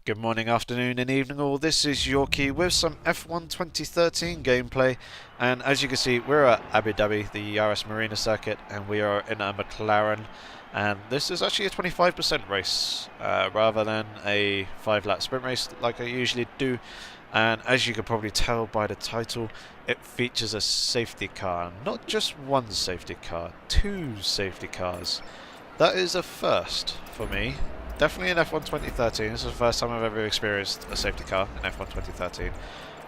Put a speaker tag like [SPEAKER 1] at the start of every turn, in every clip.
[SPEAKER 1] Good morning, afternoon and evening all. This is Yorkie with some F1 2013 gameplay, and as you can see we're at Abu Dhabi, the RS Marina circuit, and we are in a McLaren, and this is actually a 25% race rather than a 5-lap sprint race like I usually do. And as you can probably tell by the title, it features a safety car. Not just one safety car, 2 safety cars. That is a first for me. Definitely in F1 2013. This is the first time I've ever experienced a safety car in F1 2013.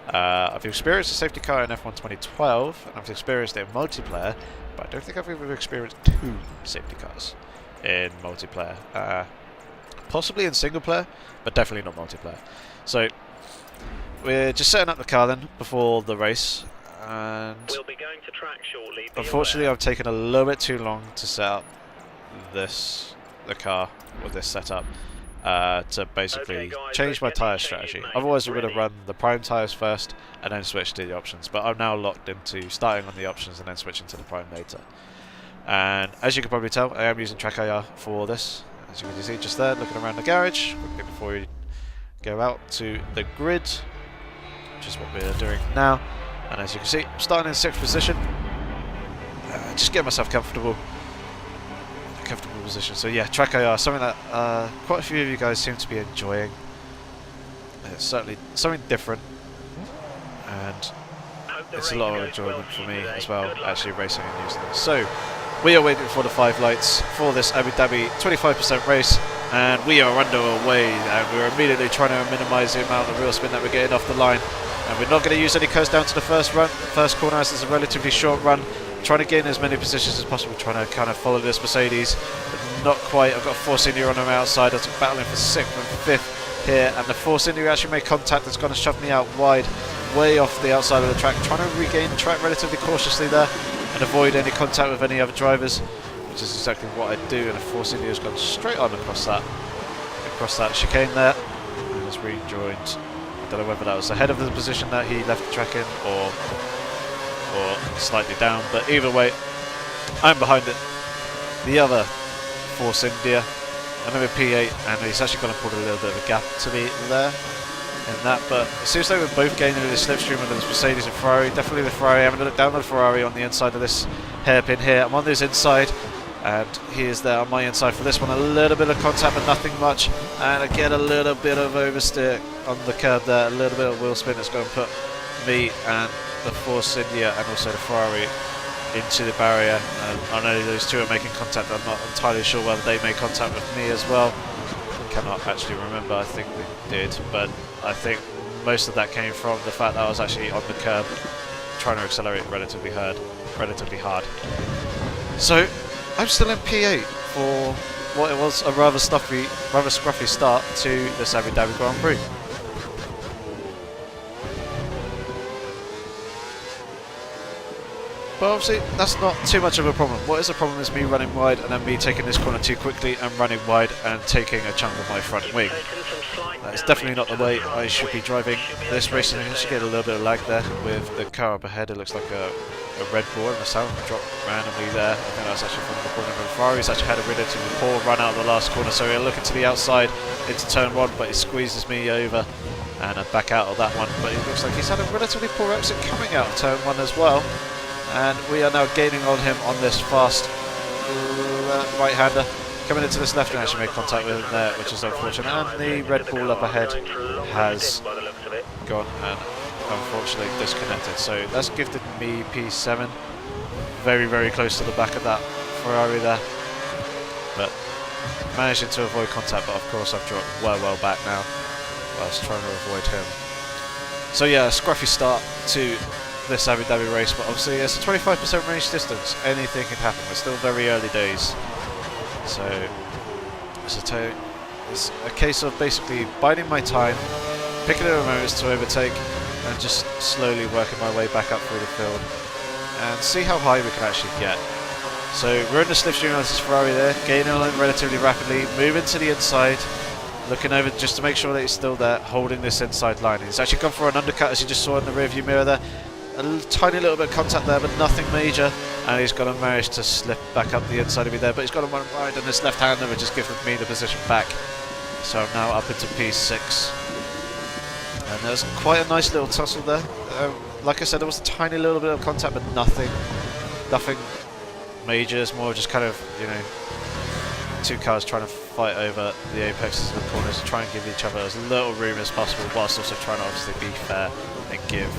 [SPEAKER 1] I've experienced a safety car in F1 2012, and I've experienced it in multiplayer, but I don't think I've ever experienced 2 safety cars in multiplayer. Possibly in single player, but definitely not multiplayer. So we're just setting up the car then before the race, and
[SPEAKER 2] we'll be going to track shortly.
[SPEAKER 1] Unfortunately, I've taken a little bit too long to set up the car with this setup to basically change my tyre strategy. Otherwise I would have run the prime tyres first and then switched to the options, but I'm now locked into starting on the options and then switching to the prime later. And as you can probably tell, I am using TrackIR for this. As you can see just there, looking around the garage quickly before we go out to the grid, which is what we're doing now. And as you can see, I'm starting in 6th position, just get myself comfortable position. So yeah, TrackIR, something that quite a few of you guys seem to be enjoying. It's certainly something different, and it's a lot of enjoyment for me as well, actually racing and using this. So we are waiting for the 5 lights for this Abu Dhabi 25% race, and we are underway, and we're immediately trying to minimise the amount of wheel spin that we're getting off the line, and we're not going to use any curves down to the first corner, as it's a relatively short run. Trying to gain as many positions as possible, trying to kind of follow this Mercedes, but not quite. I've got a Force India on the outside. I was battling for 6th and 5th here, and the Force India actually made contact. That's going to shove me out wide, way off the outside of the track. Trying to regain the track relatively cautiously there and avoid any contact with any other drivers, which is exactly what I do. And the Force India has gone straight on across that chicane there, and has rejoined. I don't know whether that was ahead of the position that he left the track in, or slightly down, but either way I'm behind it. The other Force India, another P8, and he's actually going to put a little bit of a gap to me there in that, but it seems like we're both gaining in the slipstream of this Mercedes and Ferrari. Definitely the Ferrari. I'm going to look down on the Ferrari on the inside of this hairpin here. I'm on this inside, and he is there on my inside for this one. A little bit of contact, but nothing much, and again a little bit of oversteer on the curb there, a little bit of wheel spin that's going to put me and the Force India and also the Ferrari into the barrier. I know those two are making contact. I'm not entirely sure whether they made contact with me as well. I cannot actually remember. I think they did, but I think most of that came from the fact that I was actually on the curb trying to accelerate relatively hard. So I'm still in P8 for what it was a rather scruffy start to this Abu Dhabi Grand Prix. But obviously that's not too much of a problem. What is a problem is me running wide and then me taking this corner too quickly and running wide and taking a chunk of my front wing. That's definitely not the way I should be driving this race. And I actually get a little bit of lag there with the car up ahead. It looks like a Red Bull, and the sound dropped randomly there. I think that's actually from the corner of Ferrari's actually had a relatively poor run out of the last corner, so we're looking to the outside into turn 1, but it squeezes me over and I'm back out of that one. But it looks like he's had a relatively poor exit coming out of turn 1 as well. And we are now gaining on him on this fast right-hander. Coming into this left and actually made contact with him there, which is unfortunate. And the Red Bull up ahead has gone and unfortunately disconnected. So that's gifted me P7. Very, very close to the back of that Ferrari there. But managing to avoid contact, but of course I've dropped well back now whilst trying to avoid him. So yeah, a scruffy start to this Abu Dhabi race, but obviously it's a 25% range distance. Anything can happen. We're still very early days, so it's a case of basically biding my time, picking the moments to overtake, and just slowly working my way back up through the field and see how high we can actually get. So we're in the slipstream of this Ferrari there, gaining on him relatively rapidly, moving to the inside, looking over just to make sure that he's still there, holding this inside line. He's actually gone for an undercut, as you just saw in the rearview mirror there. A tiny little bit of contact there, but nothing major, and he's going to manage to slip back up the inside of me there, but he's got to run wide on this left-hander, which has given me the position back. So I'm now up into P6. And there's quite a nice little tussle there. Like I said, there was a tiny little bit of contact, but nothing major. It's more just kind of, you know, two cars trying to fight over the apexes of the corners and try and give each other as little room as possible, whilst also trying to obviously be fair and give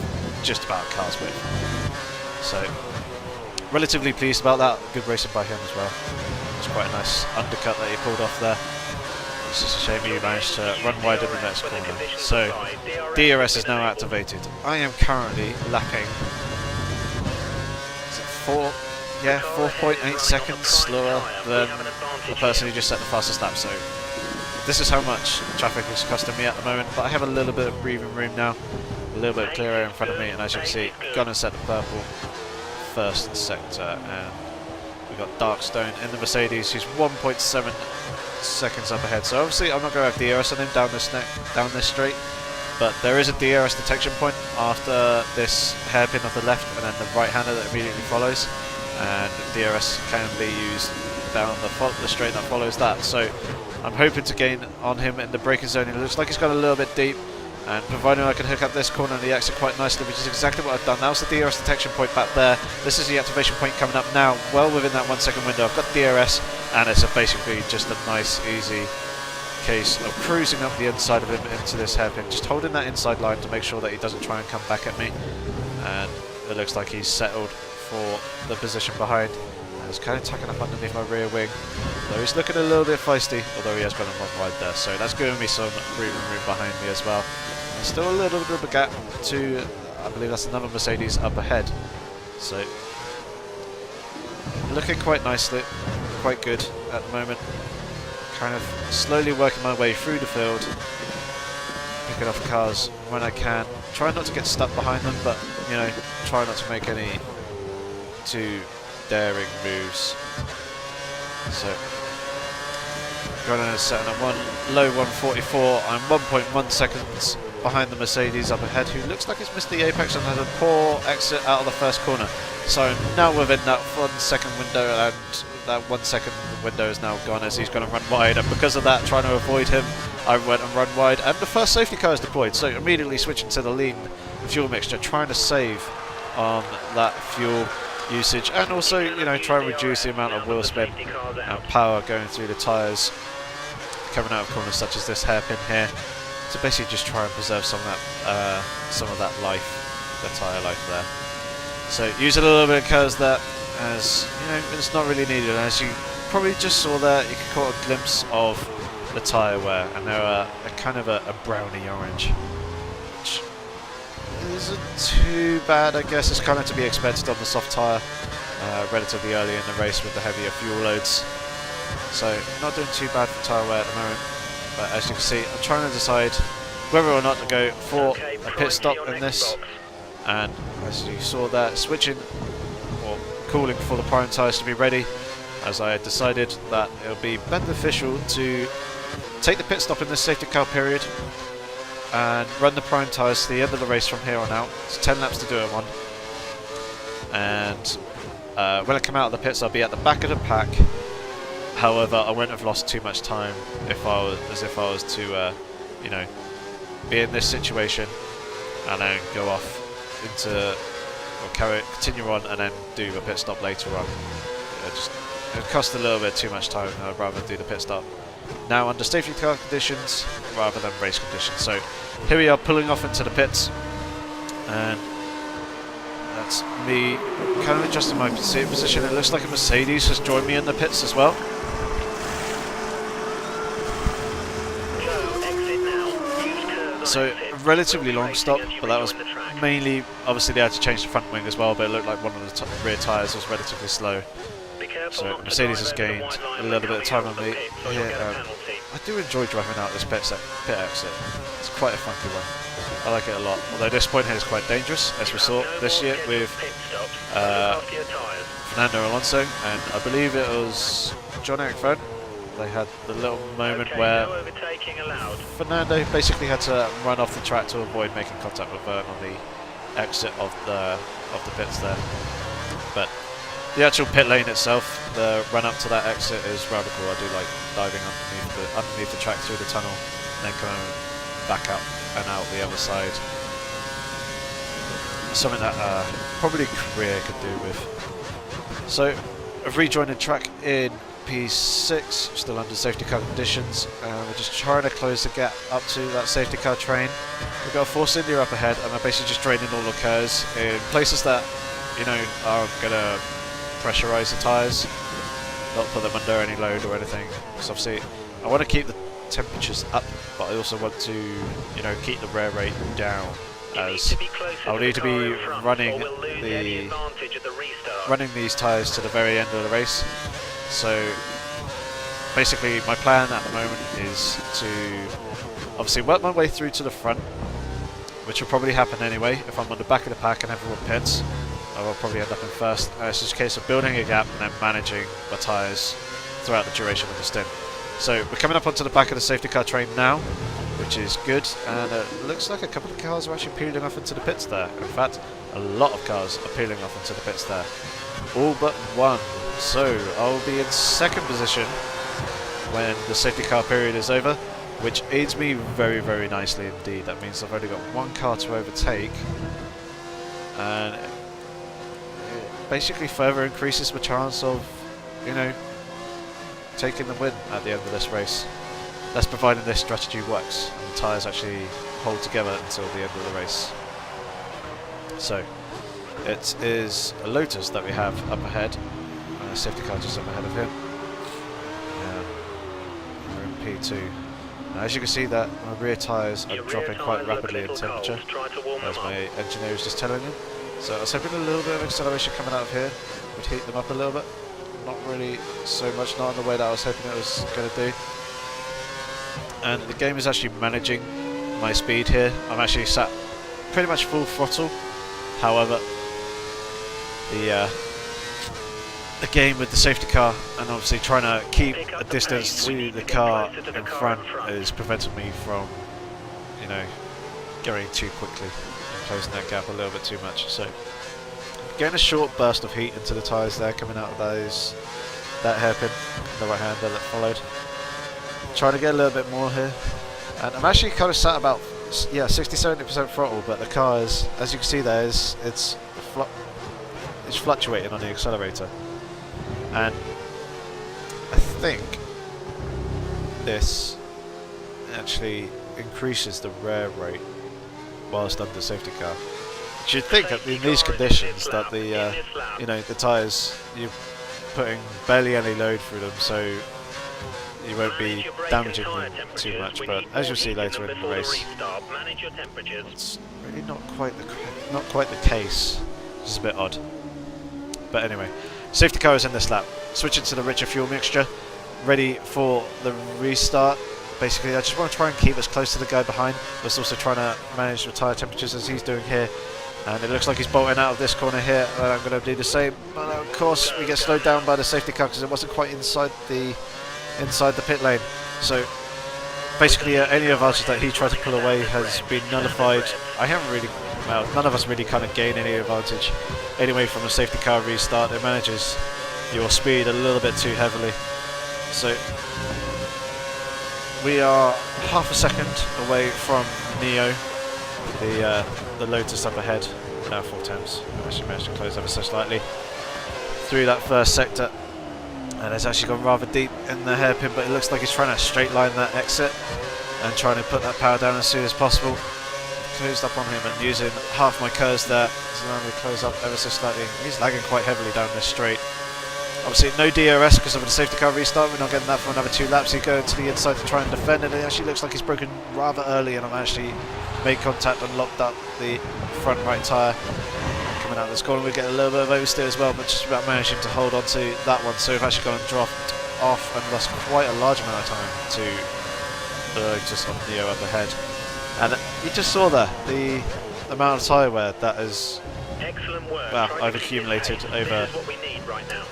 [SPEAKER 1] just about a car's width. So, relatively pleased about that. Good racing by him as well. It's quite a nice undercut that he pulled off there. It's just a shame he managed to run wide in the next corner. So, DRS is now activated. I am currently lapping, is it 4.8 seconds slower than the person who just set the fastest lap. So, this is how much traffic is costing me at the moment. But I have a little bit of breathing room now, a little bit of clear air in front of me, and as you can see, gone and set the purple first sector. And we've got Darkstone in the Mercedes, who's 1.7 seconds up ahead. So obviously I'm not going to have DRS on him down this straight, but there is a DRS detection point after this hairpin of the left and then the right-hander that immediately follows, and DRS can be used down the straight that follows that. So I'm hoping to gain on him in the braking zone. It looks like he's got a little bit deep, and providing I can hook up this corner and the exit quite nicely, which is exactly what I've done. That was the DRS detection point back there. This is the activation point coming up now, well within that 1 second window. I've got DRS, and it's basically just a nice, easy case of cruising up the inside of him into this hairpin, just holding that inside line to make sure that he doesn't try and come back at me. And it looks like he's settled for the position behind. He's kind of tucking up underneath my rear wing, though he's looking a little bit feisty, although he has gone and run wide there. So that's giving me some breathing room behind me as well. There's still a little bit of a gap to, I believe that's another Mercedes up ahead. So looking quite nicely, quite good at the moment. Kind of slowly working my way through the field, picking off cars when I can. Try not to get stuck behind them, but you know, try not to make any too daring moves. So going in setting at low 144. I'm 1.1 seconds behind the Mercedes up ahead, who looks like it's missed the apex and had a poor exit out of the first corner. So now within that 1 second window, and that 1 second window is now gone as he's going to run wide, and because of that, trying to avoid him, I went and run wide, and the first safety car is deployed. So immediately switching to the lean fuel mixture, trying to save on that fuel usage, and also, you know, try and reduce the amount of wheel spin and power going through the tyres coming out of corners such as this hairpin here, to basically just try and preserve some of that life, the tyre life there. So using a little bit of curves there, as you know, it's not really needed. And as you probably just saw there, you caught a glimpse of the tyre wear, and they're a kind of a browny orange, which isn't too bad, I guess. It's kind of to be expected on the soft tyre relatively early in the race with the heavier fuel loads. So not doing too bad for tyre wear at the moment. But as you can see, I'm trying to decide whether or not to go for a pit stop in this. And as you saw there, switching or calling for the prime tyres to be ready, as I had decided that it would be beneficial to take the pit stop in this safety car period and run the prime tyres to the end of the race from here on out. It's 10 laps to do it on. And when I come out of the pits, I'll be at the back of the pack. However, I won't have lost too much time if I was to, you know, be in this situation and then go off into, or continue on and then do a pit stop later on. It costs a little bit too much time, and I'd rather do the pit stop now under safety car conditions rather than race conditions. So here we are pulling off into the pits, and that's me kind of adjusting my position. It looks like a Mercedes has joined me in the pits as well. So a relatively long stop, but that was mainly, obviously they had to change the front wing as well, but it looked like one of the rear tyres was relatively slow. So Mercedes has gained a little bit of time on me. Yeah, I do enjoy driving out this pit exit. It's quite a funky one. I like it a lot. Although this point here is quite dangerous, as we saw this year with Fernando Alonso, and I believe it was John-Eric Verne. They had the little moment where Fernando basically had to run off the track to avoid making contact with Verne on the exit of the pits there. But The actual pit lane itself, the run up to that exit is rather cool. I do like diving underneath the track through the tunnel, and then coming back up and out the other side. Something that probably Career could do with. So I've rejoined the track in P6, still under safety car conditions, and we're just trying to close the gap up to that safety car train. We've got a Force India up ahead, and we're basically just draining all the curves in places that, you know, are going to pressurize the tyres, not put them under any load or anything. Because obviously I want to keep the temperatures up, but I also want to, you know, keep the wear rate down, as I'll need to be running these tyres to the very end of the race. So basically my plan at the moment is to obviously work my way through to the front, which will probably happen anyway if I'm on the back of the pack and everyone pits. I will probably end up in first. It's just a case of building a gap and then managing the tyres throughout the duration of the stint. So we're coming up onto the back of the safety car train now, which is good, and it looks like a couple of cars are actually peeling off into the pits there. In fact, a lot of cars are peeling off into the pits there. All but one. So I'll be in second position when the safety car period is over, which aids me very, very nicely indeed. That means I've only got one car to overtake, and it basically further increases my chance of, you know, taking the win at the end of this race. That's providing this strategy works and the tyres actually hold together until the end of the race. So it is a Lotus that we have up ahead. Safety car just up ahead of him. We're in P2. Now, as you can see, that my rear tyres are dropping quite rapidly in temperature, as my engineer was just telling me. So I was hoping a little bit of acceleration coming out of here would heat them up a little bit. Not really so much, not in the way that I was hoping it was going to do. And the game is actually managing my speed here. I'm actually sat pretty much full throttle. However, the game with the safety car and obviously trying to keep a distance to the car in front is preventing me from, you know, going too quickly and closing that gap a little bit too much. So getting a short burst of heat into the tyres there coming out of that hairpin, the right hander that followed. Trying to get a little bit more here, and I'm actually kind of sat about 60-70% throttle, but the car is, as you can see there, it's fluctuating on the accelerator, and I think this actually increases the wear rate whilst under safety car. You'd think that in these conditions that the you know, the tyres, you're putting barely any load through them, so you won't be damaging them too much, but as you'll see later in the race, it's really not quite the case, which is a bit odd. But anyway, safety car is in this lap, switching to the richer fuel mixture, ready for the restart. Basically, I just want to try and keep as close to the guy behind, but also trying to manage the tyre temperatures as he's doing here. And it looks like he's bolting out of this corner here, and I'm going to do the same. But of course, we get slowed down by the safety car because it wasn't quite inside the pit lane. So basically, any advantage that he tried to pull away has been nullified. I haven't really, well, none of us really kind of gain any advantage. Anyway, from a safety car restart, it manages your speed a little bit too heavily. So we are half a second away from Neo, the Lotus up ahead. Now 4 temps. I actually managed to close ever so slightly through that first sector. And it's actually gone rather deep in the hairpin, but it looks like he's trying to straight line that exit and trying to put that power down as soon as possible. Closed up on him and using half my curves there. So now we close up ever so slightly. He's lagging quite heavily down this straight. Obviously no DRS because of the safety car restart. We're not getting that for another 2 laps. He's going to the inside to try and defend, and it actually looks like he's broken rather early, and I've actually made contact and locked up the front right tyre. Coming out of this corner, we get a little bit of oversteer as well, but just about managing to hold on to that one. So we've actually gone and dropped off and lost quite a large amount of time to the just on Neo up ahead. And you just saw there the amount of tyre wear that has, well, I've accumulated over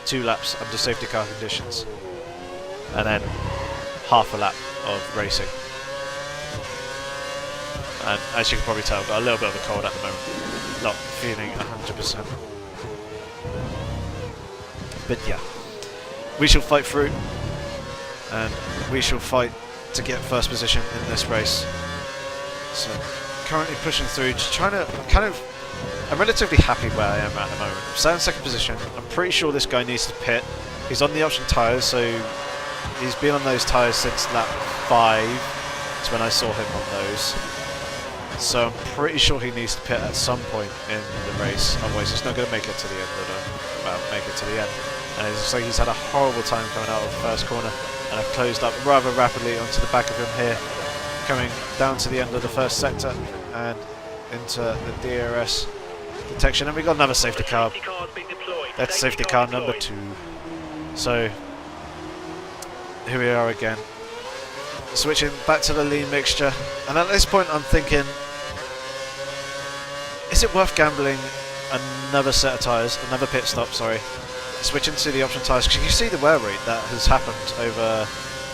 [SPEAKER 1] 2 laps under safety car conditions, and then half a lap of racing. And as you can probably tell, I've got a little bit of a cold at the moment. Not feeling 100%. But yeah, we shall fight through, and we shall fight to get first position in this race. So currently pushing through, just trying to I'm relatively happy where I am at the moment. I'm sat in second position. I'm pretty sure this guy needs to pit. He's on the option tyres, so he's been on those tyres since lap 5. That's when I saw him on those. So I'm pretty sure he needs to pit at some point in the race, otherwise he's not going to make it to the end of the, And it looks like he's had a horrible time coming out of the first corner, and I've closed up rather rapidly onto the back of him here, coming down to the end of the first sector and into the DRS detection, and we got another safety car. That's safety car number 2. So here we are again, switching back to the lean mixture, and at this point I'm thinking, is it worth gambling another set of tyres, another pit stop, sorry, switching to the option tyres, because you can see the wear rate that has happened over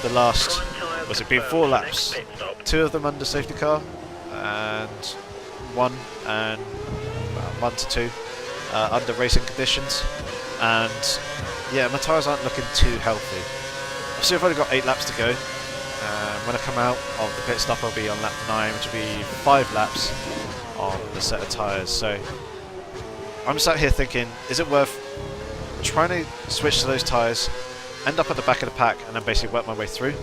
[SPEAKER 1] the last, was it been 4 laps, 2 of them under safety car, and 1 to 2 under racing conditions, and yeah, my tyres aren't looking too healthy. So I've only got 8 laps to go. When I come out of the pit stop, I'll be on lap 9, which will be 5 laps on the set of tyres. So I'm sat here thinking, is it worth trying to switch to those tyres, end up at the back of the pack, and then basically work my way through,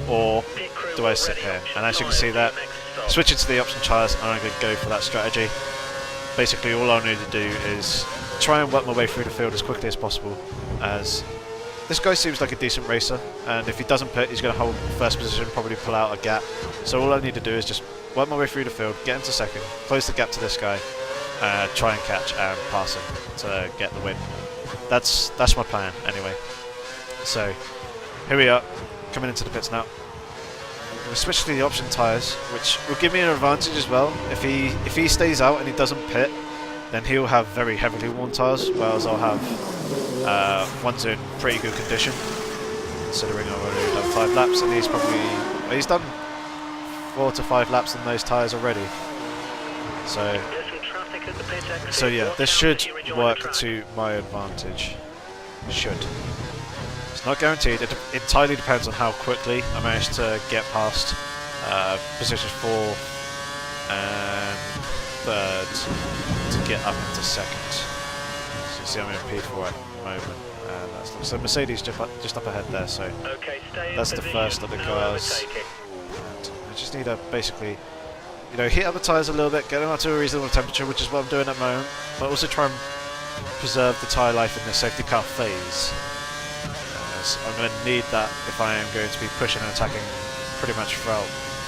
[SPEAKER 1] or do I sit here? And as you can see that, switching to the option tyres, I'm going to go for that strategy. Basically all I need to do is try and work my way through the field as quickly as possible, as this guy seems like a decent racer, and if he doesn't pit, he's going to hold first position, probably pull out a gap. So all I need to do is just work my way through the field, get into second, close the gap to this guy, try and catch and pass him to get the win. That's my plan anyway. So here we are, coming into the pits now. We'll switch to the option tyres, which will give me an advantage as well. If he stays out and he doesn't pit, then he'll have very heavily worn tyres, whereas I'll have ones in pretty good condition, considering I've already done 5 laps, and he's done 4 to 5 laps on those tyres already. So yeah, this should work to my advantage. Should. It's not guaranteed. It entirely depends on how quickly I manage to get past positions 4 and 3rd to get up into 2nd. So you see I'm in P4 at the moment. So Mercedes just up ahead there, so that's the first of the cars. And I just need to basically, heat up the tyres a little bit, get them up to a reasonable temperature, which is what I'm doing at the moment, but also try and preserve the tyre life in the safety car phase. As I'm going to need that if I am going to be pushing and attacking pretty much throughout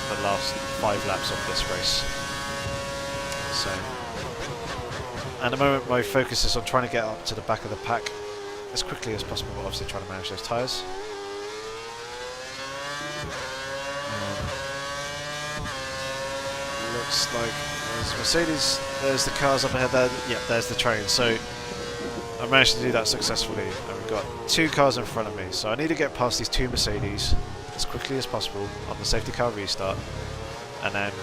[SPEAKER 1] the last 5 laps of this race. So, at the moment my focus is on trying to get up to the back of the pack as quickly as possible, but obviously trying to manage those tyres. Looks like there's Mercedes, there's the cars up ahead there, yeah, there's the train. So I managed to do that successfully, and we've got 2 cars in front of me, so I need to get past these 2 Mercedes as quickly as possible on the safety car restart, and then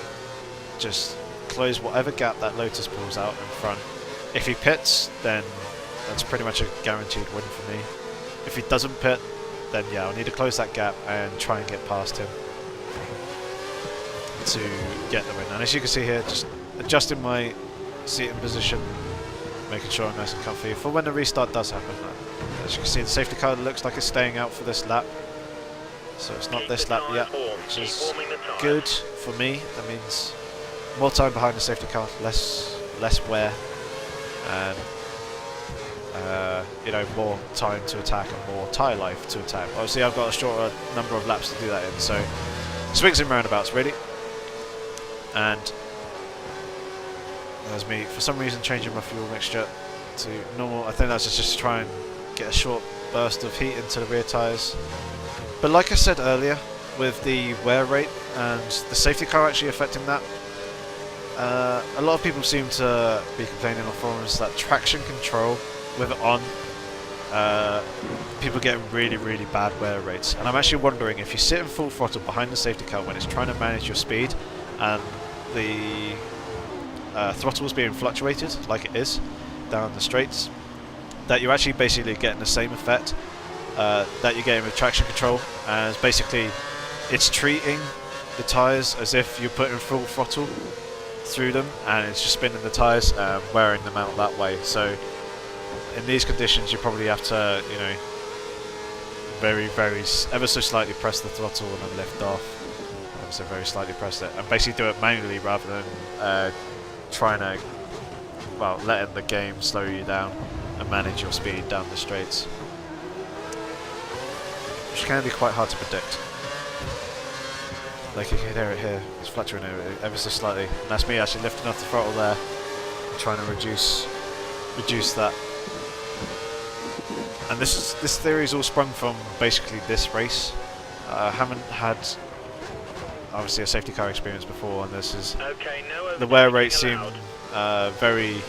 [SPEAKER 1] just close whatever gap that Lotus pulls out in front. If he pits, then that's pretty much a guaranteed win for me. If he doesn't pit, then yeah, I'll need to close that gap and try and get past him to get the win. And as you can see here, just adjusting my seating position, making sure I'm nice and comfy for when the restart does happen. As you can see, the safety car looks like it's staying out for this lap, so it's not this lap yet, which is good for me. That means more time behind the safety car, less wear, and more time to attack and more tyre life to attack. Obviously I've got a shorter number of laps to do that in, so swings and roundabouts really. And there's me for some reason changing my fuel mixture to normal. I think that's just to try and get a short burst of heat into the rear tyres. But like I said earlier, with the wear rate and the safety car actually affecting that, a lot of people seem to be complaining on forums that traction control with it on, people get really, really bad wear rates. And I'm actually wondering if you sit in full throttle behind the safety car when it's trying to manage your speed and the throttle is being fluctuated like it is down the straights, that you're actually basically getting the same effect that you're getting with traction control, as basically it's treating the tyres as if you're putting full throttle through them, and it's just spinning the tyres, wearing them out that way. So in these conditions you probably have to, you know, ever so slightly press the throttle and then lift off. Ever so very slightly press it, and basically do it manually rather than trying to, well, letting the game slow you down and manage your speed down the straights, which can be quite hard to predict. Like you can hear it here, it's fluctuating ever so slightly, and that's me actually lifting off the throttle there, trying to reduce that. And this theory is all sprung from basically this race. I haven't had obviously a safety car experience before, and this is the wear rates seem very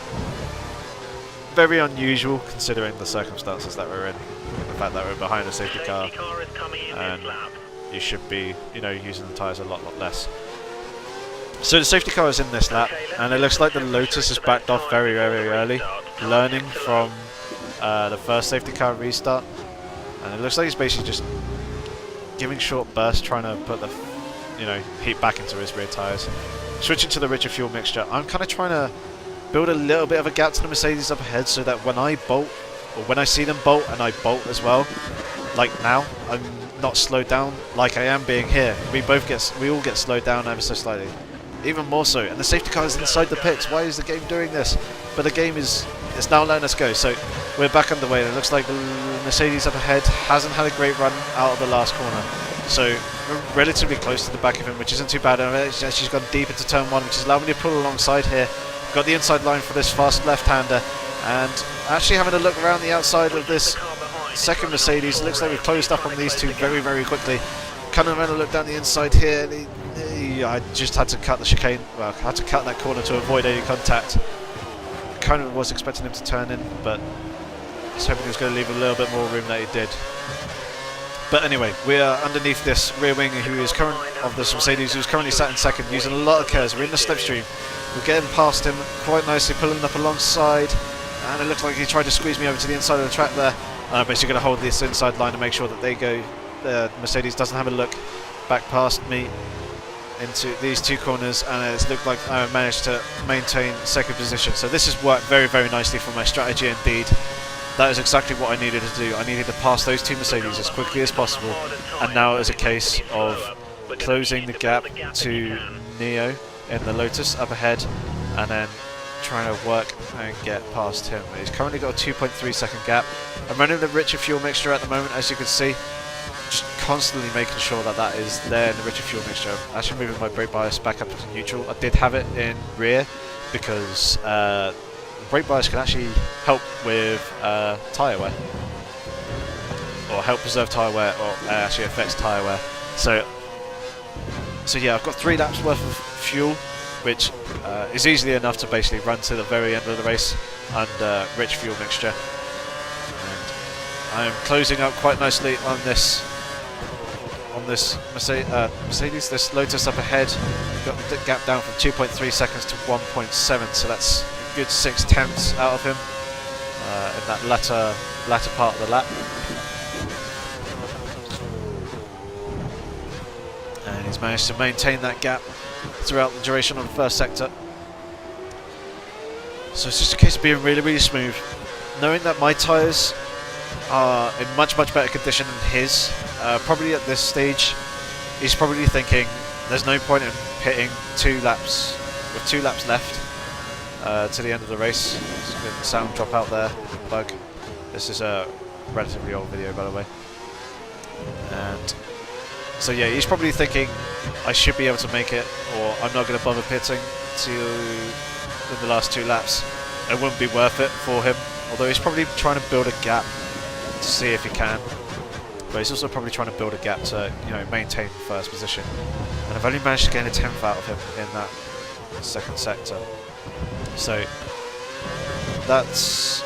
[SPEAKER 1] unusual considering the circumstances that we're in, the fact that we're behind a safety car, and you should be, you know, using the tyres a lot less. So the safety car is in this lap, and it looks like the Lotus has backed off very early, learning from the first safety car restart, and it looks like he's basically just giving short bursts, trying to put the, you know, heat back into his rear tyres. Switching to the richer fuel mixture, I'm kind of trying to build a little bit of a gap to the Mercedes up ahead, so that when I bolt, or when I see them bolt and I bolt as well, like now, I'm not slowed down like I am being here. We all get slowed down ever so slightly, even more so. And the safety car is inside the pits. Why is the game doing this? But the game is now letting us go. So we're back underway. And it looks like the Mercedes up ahead hasn't had a great run out of the last corner. So we're relatively close to the back of him, which isn't too bad. And she's gone deep into turn one, which is allowing me to pull alongside here. Got the inside line for this fast left-hander, and actually having a look around the outside of this second Mercedes, it looks like we've closed up on these two very quickly. Kind of having a look down the inside here. I just had to cut the chicane, well, I had to cut that corner to avoid any contact. Kind of was expecting him to turn in, but I was hoping he was going to leave a little bit more room than he did. But anyway, we are underneath this rear wing of this Mercedes, who's currently sat in second, using a lot of curves. We're in the slipstream. We're getting past him quite nicely, pulling up alongside, and it looks like he tried to squeeze me over to the inside of the track there. I'm basically going to hold this inside line to make sure that they go. Mercedes doesn't have a look back past me into these two corners, and it's looked like I managed to maintain second position. So this has worked very nicely for my strategy indeed. That is exactly what I needed to do. I needed to pass those two Mercedes as quickly as possible, and now it is a case of closing the gap to Neo in the Lotus up ahead, and then trying to work and get past him. He's currently got a 2.3 second gap. I'm running the richer fuel mixture at the moment, as you can see, just constantly making sure that that is there in the richer fuel mixture. I'm actually moving my brake bias back up into neutral. I did have it in rear because brake bias can actually help with tyre wear, or help preserve tyre wear, or actually affects tyre wear. So yeah, I've got 3 laps worth of fuel, which is easily enough to basically run to the very end of the race under rich fuel mixture. And I am closing up quite nicely on this Mercedes, this Lotus up ahead. Got the gap down from 2.3 seconds to 1.7, so that's a good 6/10 out of him in that latter part of the lap. And he's managed to maintain that gap throughout the duration of the first sector. So it's just a case of being really smooth, knowing that my tyres are in much better condition than his. Probably at this stage he's probably thinking there's no point in pitting 2 laps with 2 laps left to the end of the race. There's a bit of sound drop out there, bug. This is a relatively old video, by the way. And so yeah, he's probably thinking I should be able to make it, or I'm not going to bother pitting in the last 2 laps. It wouldn't be worth it for him, although he's probably trying to build a gap to see if he can. But he's also probably trying to build a gap to, you know, maintain first position. And I've only managed to gain a 10th out of him in that second sector. So that's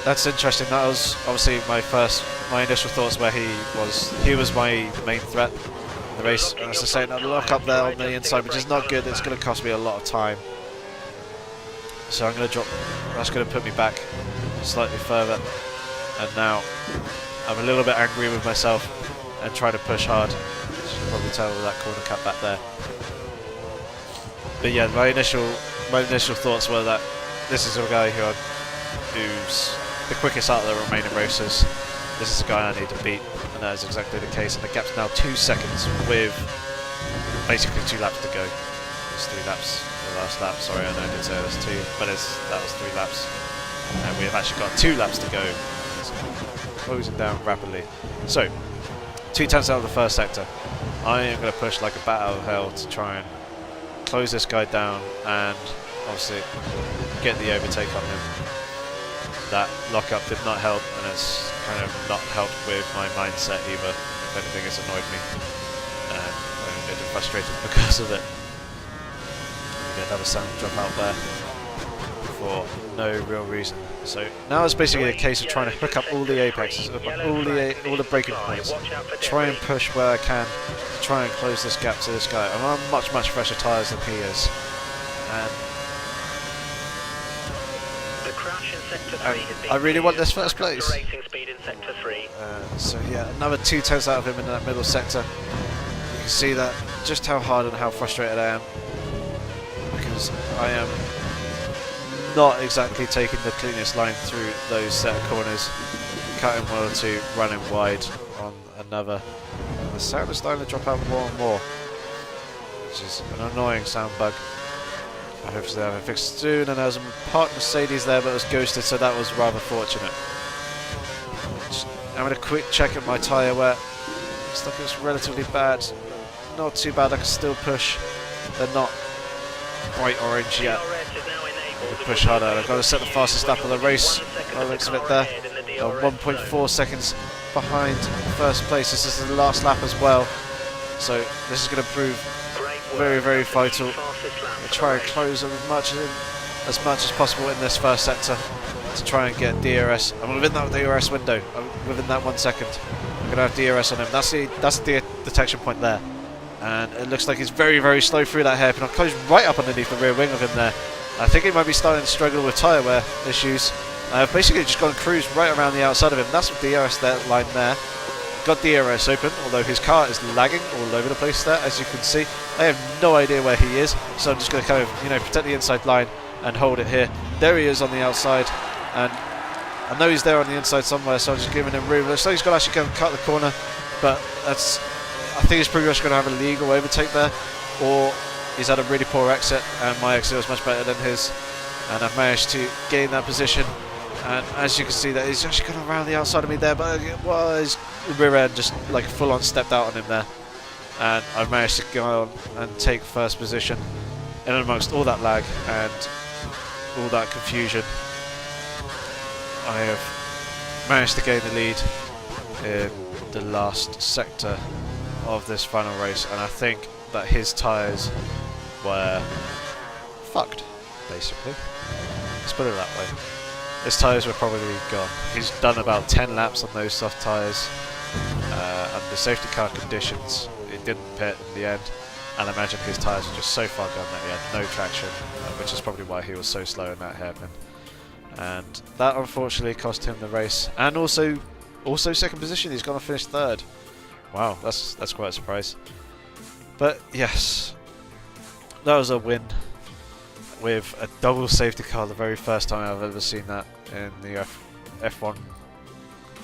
[SPEAKER 1] interesting. That was obviously my initial thoughts, where he was my main threat in the race. And as I say, another lock up there on the inside, which is not good. It's going to cost me a lot of time. So I'm going to drop. That's going to put me back slightly further, and now I'm a little bit angry with myself and trying to push hard. As you can probably tell with that corner cut back there. But yeah, my initial thoughts were that this is a guy who's the quickest out of the remaining races. This is the guy I need to beat, and that is exactly the case. And the gap's now 2 seconds with basically 2 laps to go. There's 3 laps. The last lap, sorry, I know I did say there's 2, but that was 3 laps. And we have actually got 2 laps to go. It's closing down rapidly. So, 2 tenths out of the first sector. I am going to push like a bat out of hell to try and close this guy down and obviously get the overtake on him. That lockup did not help, and it's kind of not helped with my mindset either. If anything, it's annoyed me, and I'm a bit frustrated because of it. We get another sound drop out there for no real reason. So now it's basically a case of trying to hook up all the apexes, hook up all the braking points, try and push where I can, to try and close this gap to this guy. I'm on much fresher tyres than he is, and I really want this first place. So yeah, another 2 tenths out of him in that middle sector. You can see that just how hard and how frustrated I am, because I am not exactly taking the cleanest line through those set of corners, cutting 1 or 2, running wide on another. And the sound is starting to drop out more and more, which is an annoying sound bug. I hope they have it fixed soon, and there was a parked Mercedes there, but it was ghosted, so that was rather fortunate. Just having a quick check at my tyre wear. Looks like it's relatively bad. Not too bad, I can still push. They're not bright orange yet. I can push harder. I've got to set the fastest lap of the race, by the looks of it there. 1.4 seconds behind first place. This is the last lap as well, so this is going to prove very vital. I'll try and close as much as possible in this first sector to try and get DRS. I'm within that DRS window. I'm within that 1 second. I'm going to have DRS on him. That's the detection point there, and it looks like he's very slow through that hairpin. I'll close right up underneath the rear wing of him there. I think he might be starting to struggle with tyre wear issues. I've basically just gone cruise right around the outside of him. That's the DRS line there. Got DRS open, although his car is lagging all over the place there, as you can see. I have no idea where he is, so I'm just going to kind of, protect the inside line and hold it here. There he is on the outside, and I know he's there on the inside somewhere, so I'm just giving him room. Looks like he's going to actually go and cut the corner, but I think he's pretty much going to have a legal overtake there, or he's had a really poor exit, and my exit was much better than his, and I've managed to gain that position. And as you can see, that he's actually gone around the outside of me there, but his rear end just like full on stepped out on him there. And I've managed to go on and take first position in amongst all that lag and all that confusion. I have managed to gain the lead in the last sector of this final race, and I think that his tyres were fucked, basically. Let's put it that way. His tyres were probably gone. He's done about 10 laps on those soft tyres under safety car conditions. It didn't pit in the end, and I imagine his tyres were just so far gone that he had no traction, which is probably why he was so slow in that hairpin. And that unfortunately cost him the race, and also second position. He's gone to finish third. Wow, that's quite a surprise. But yes, that was a win with a double safety car, the very first time I've ever seen that in the F1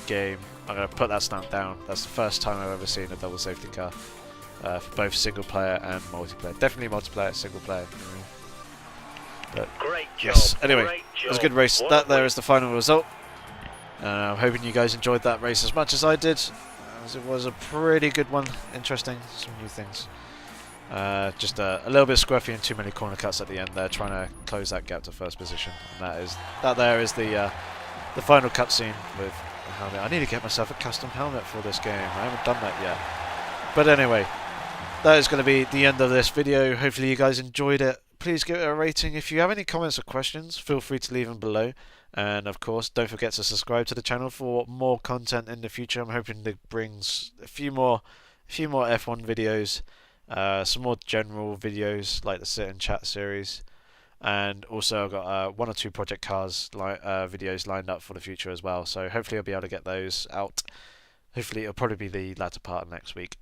[SPEAKER 1] game. I'm going to put that stamp down. That's the first time I've ever seen a double safety car for both single player and multiplayer. Definitely multiplayer, single player. But
[SPEAKER 2] great job.
[SPEAKER 1] Yes, anyway, it was a good race. That there is the final result. I'm hoping you guys enjoyed that race as much as I did, as it was a pretty good one. Interesting, some new things. Just a little bit scruffy and too many corner cuts at the end there, trying to close that gap to first position. And that there is the final cutscene with the helmet. I need to get myself a custom helmet for this game. I haven't done that yet. But anyway, that is going to be the end of this video. Hopefully you guys enjoyed it. Please give it a rating. If you have any comments or questions, feel free to leave them below. And of course, don't forget to subscribe to the channel for more content in the future. I'm hoping to bring a few more F1 videos. Some more general videos like the sit and chat series, And also I've got 1 or 2 project cars videos lined up for the future as well. So hopefully I'll be able to get those out. Hopefully it'll probably be the latter part of next week.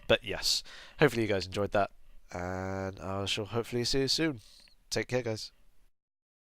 [SPEAKER 1] But yes, hopefully you guys enjoyed that, and I shall hopefully see you soon. Take care, guys.